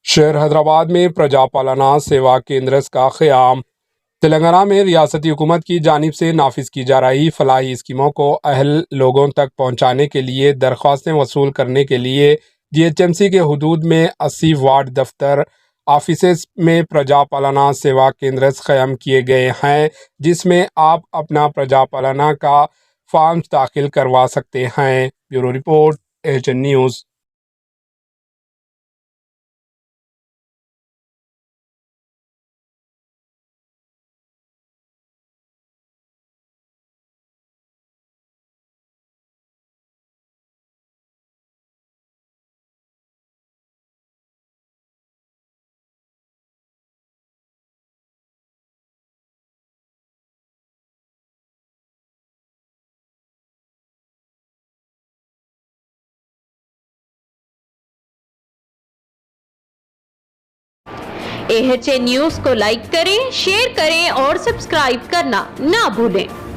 शहर हैदराबाद में प्रजापालना सेवा केंद्र का क़याम। तेलंगाना में रियासती हुकूमत की जानिब से नाफिज की जा रही फलाही स्कीमों को अहल लोगों तक पहुँचाने के लिए दरख्वास्तें वसूल करने के लिए GHMC के हदूद में 80 वार्ड दफ्तर ऑफिस में प्रजापालना सेवा केंद्र क़याम किए गए हैं, जिसमें आप अपना प्रजापालना का फॉर्म दाखिल करवा सकते हैं। Bureau report, HN news. AHN news को लाइक करें, शेयर करें और सब्सक्राइब करना ना भूलें।